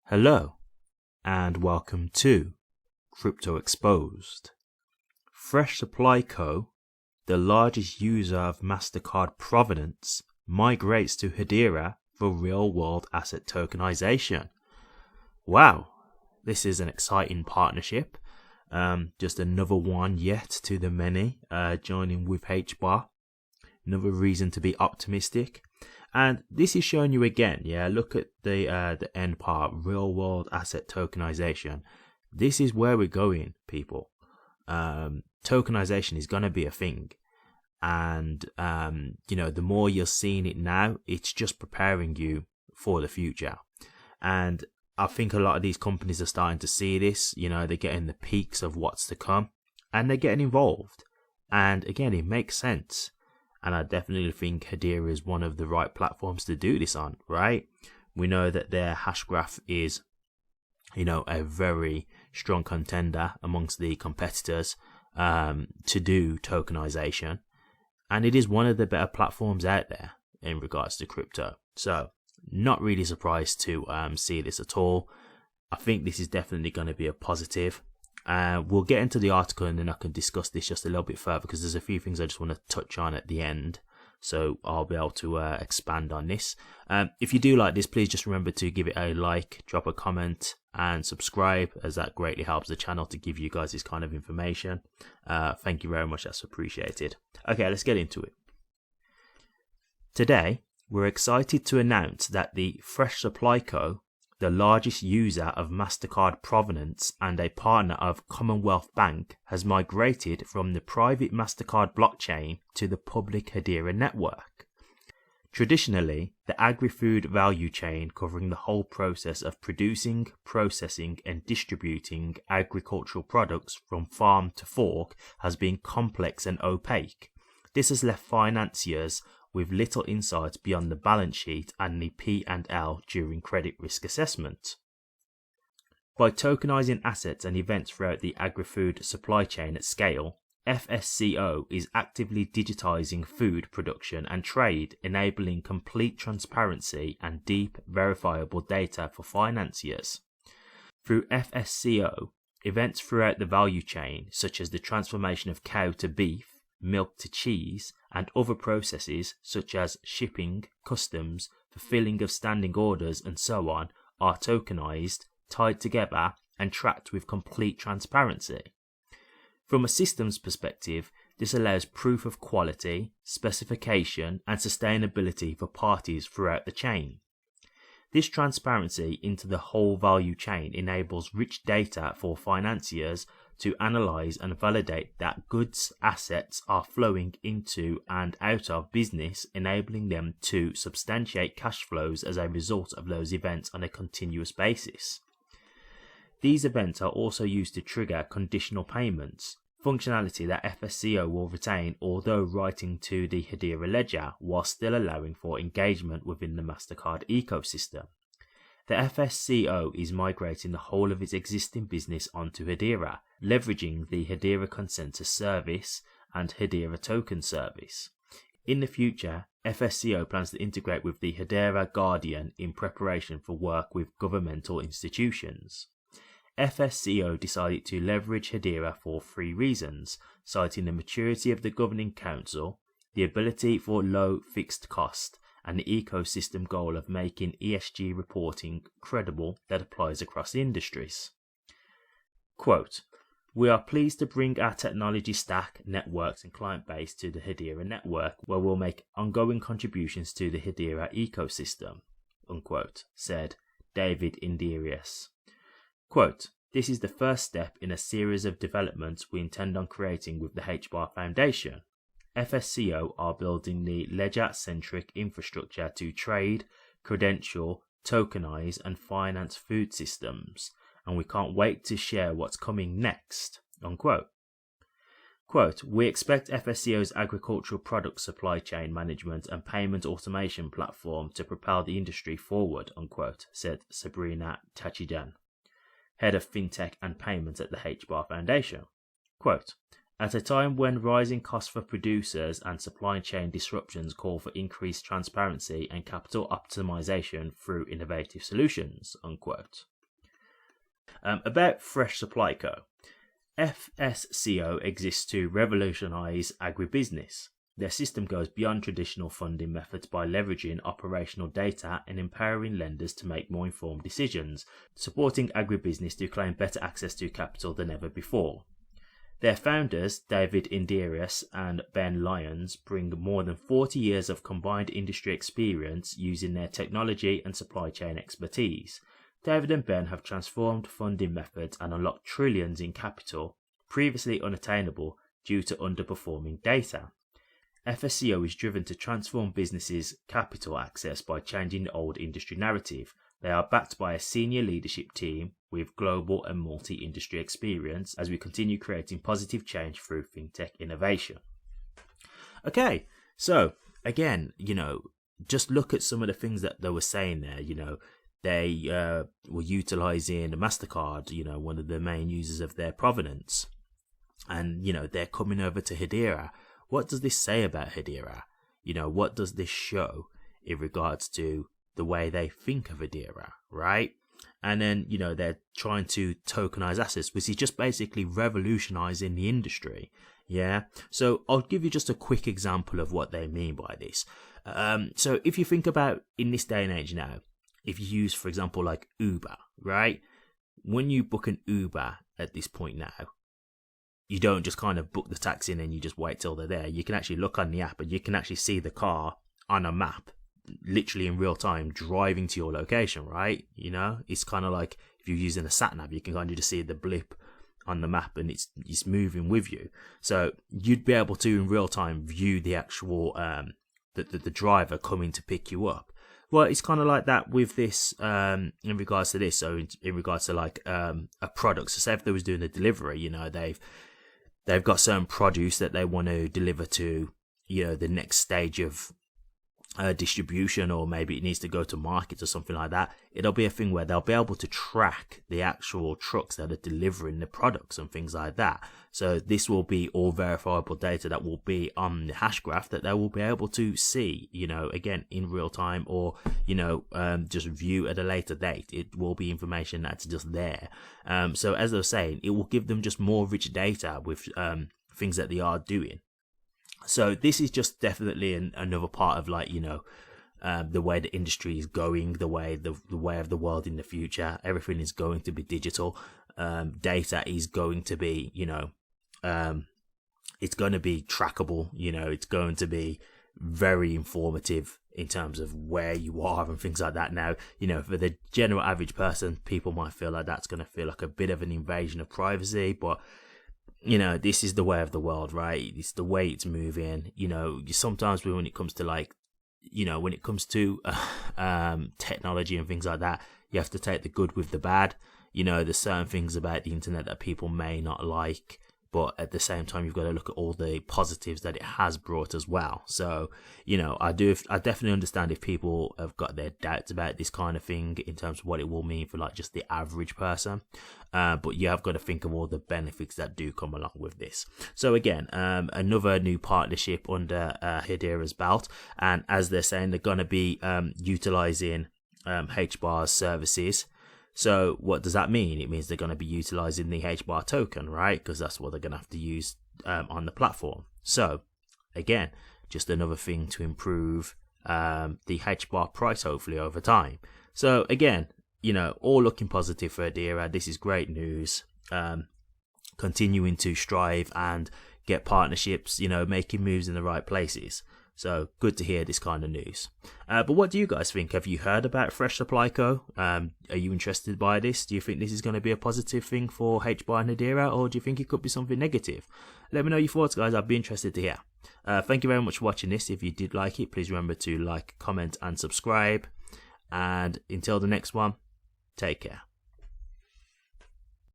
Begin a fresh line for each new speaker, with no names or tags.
Hello, and welcome to Crypto Exposed. Fresh Supply Co., the largest user of MasterCard provenance, migrates to Hedera for real-world asset tokenization. Wow, this is an exciting partnership. Just another one yet to the many, joining with HBAR. Another reason to be optimistic. And this is showing you again, look at the end part, real world asset tokenization. This is where we're going, people. Tokenization is going to be a thing. And, the more you're seeing it now, it's just preparing you for the future. And I think a lot of these companies are starting to see this, they're getting the peaks of what's to come and they're getting involved. And again, it makes sense. And I definitely think Hedera is one of the right platforms to do this on, right? We know that their hashgraph is, a very strong contender amongst the competitors to do tokenization. And it is one of the better platforms out there in regards to crypto. So, not really surprised to see this at all. I think this is definitely going to be a positive. We'll get into the article and then I can discuss this just a little bit further because there's a few things I just want to touch on at the end. So I'll be able to expand on this. If you do like this, please just remember to give it a like, drop a comment and subscribe, as that greatly helps the channel to give you guys this kind of information. Thank you very much. That's appreciated. Okay, let's get into it. Today, we're excited to announce that the Fresh Supply Co., the largest user of MasterCard provenance and a partner of Commonwealth Bank, has migrated from the private MasterCard blockchain to the public Hedera network. Traditionally, the agri-food value chain covering the whole process of producing, processing and distributing agricultural products from farm to fork has been complex and opaque. This has left financiers with little insight beyond the balance sheet and the P&L during credit risk assessment. By tokenizing assets and events throughout the agri-food supply chain at scale, FSCO is actively digitizing food production and trade, enabling complete transparency and deep, verifiable data for financiers. Through FSCO, events throughout the value chain, such as the transformation of cow to beef, milk to cheese, and other processes such as shipping, customs, fulfilling of standing orders and so on, are tokenized, tied together and tracked with complete transparency. From a systems perspective, this allows proof of quality, specification and sustainability for parties throughout the chain. This transparency into the whole value chain enables rich data for financiers to analyze and validate that goods assets are flowing into and out of business, enabling them to substantiate cash flows as a result of those events on a continuous basis. These events are also used to trigger conditional payments, functionality that FSCO will retain although writing to the Hedera ledger while still allowing for engagement within the MasterCard ecosystem. The FSCO is migrating the whole of its existing business onto Hedera, leveraging the Hedera Consensus Service and Hedera Token Service. In the future, FSCO plans to integrate with the Hedera Guardian in preparation for work with governmental institutions. FSCO decided to leverage Hedera for 3 reasons, citing the maturity of the governing council, the ability for low fixed cost, and the ecosystem goal of making ESG reporting credible that applies across the industries. Quote, "We are pleased to bring our technology stack, networks and client base to the Hedera network, where we'll make ongoing contributions to the Hedera ecosystem," unquote, said David Indirius. Quote, "This is the first step in a series of developments we intend on creating with the HBAR Foundation. FSCO are building the ledger-centric infrastructure to trade, credential, tokenize and finance food systems, and we can't wait to share what's coming next," unquote. Quote, "We expect FSCO's agricultural product supply chain management and payment automation platform to propel the industry forward," unquote, said Sabrina Tachijan, head of fintech and payments at the HBAR Foundation. Quote, "At a time when rising costs for producers and supply chain disruptions call for increased transparency and capital optimization through innovative solutions," unquote. About Fresh Supply Co. FSCO exists to revolutionize agribusiness. Their system goes beyond traditional funding methods by leveraging operational data and empowering lenders to make more informed decisions, supporting agribusiness to claim better access to capital than ever before. Their founders, David Indirius and Ben Lyons, bring more than 40 years of combined industry experience using their technology and supply chain expertise. David and Ben have transformed funding methods and unlocked trillions in capital previously unattainable due to underperforming data. FSCO is driven to transform businesses' capital access by changing the old industry narrative. They are backed by a senior leadership team with global and multi-industry experience as we continue creating positive change through fintech innovation. Okay, so again, just look at some of the things that they were saying there. They were utilizing MasterCard, one of the main users of their provenance. And, they're coming over to Hedera. What does this say about Hedera? What does this show in regards to the way they think of Hedera, right? And then, they're trying to tokenize assets, which is just basically revolutionizing the industry. Yeah. So I'll give you just a quick example of what they mean by this. So if you think about in this day and age now, if you use, for example, like Uber, right? When you book an Uber at this point now, you don't just kind of book the taxi and then you just wait till they're there. You can actually look on the app and you can actually see the car on a map, literally in real time, driving to your location, right? It's kind of like if you're using a sat nav, you can kind of just see the blip on the map and it's moving with you. So you'd be able to in real time view the actual the driver coming to pick you up. Well, it's kind of like that with this in regards to this. So in regards to like a product. So say if they was doing a delivery, they've got certain produce that they want to deliver to, the next stage of distribution, or maybe it needs to go to market or something like that. It'll be a thing where they'll be able to track the actual trucks that are delivering the products and things like that. So this will be all verifiable data that will be on the hashgraph that they will be able to see, again, in real time, or, just view at a later date. It will be information that's just there. So as I was saying, it will give them just more rich data with things that they are doing. So this is just definitely another part of the way the industry is going, the way of the world in the future. Everything is going to be digital. Data is going to be, it's going to be trackable. It's going to be very informative in terms of where you are and things like that. Now, for the general average person, people might feel like that's going to feel like a bit of an invasion of privacy, but this is the way of the world, right? It's the way it's moving. Sometimes when it comes to technology and things like that, you have to take the good with the bad. There's certain things about the internet that people may not like, but at the same time, you've got to look at all the positives that it has brought as well. So, I definitely understand if people have got their doubts about this kind of thing in terms of what it will mean for just the average person. But you have got to think of all the benefits that do come along with this. So again, another new partnership under Hedera's belt. And as they're saying, they're going to be utilizing HBAR's services. So what does that mean? It means they're going to be utilizing the HBAR token, right? Because that's what they're going to have to use on the platform. So again, just another thing to improve the HBAR price, hopefully, over time. So again, all looking positive for Hedera. This is great news. Continuing to strive and get partnerships, making moves in the right places. So good to hear this kind of news. But what do you guys think? Have you heard about Fresh Supply Co? Are you interested by this? Do you think this is going to be a positive thing for HBAR and Hedera, or do you think it could be something negative? Let me know your thoughts, guys. I'd be interested to hear. Thank you very much for watching this. If you did like it, please remember to like, comment, and subscribe. And until the next one, take care.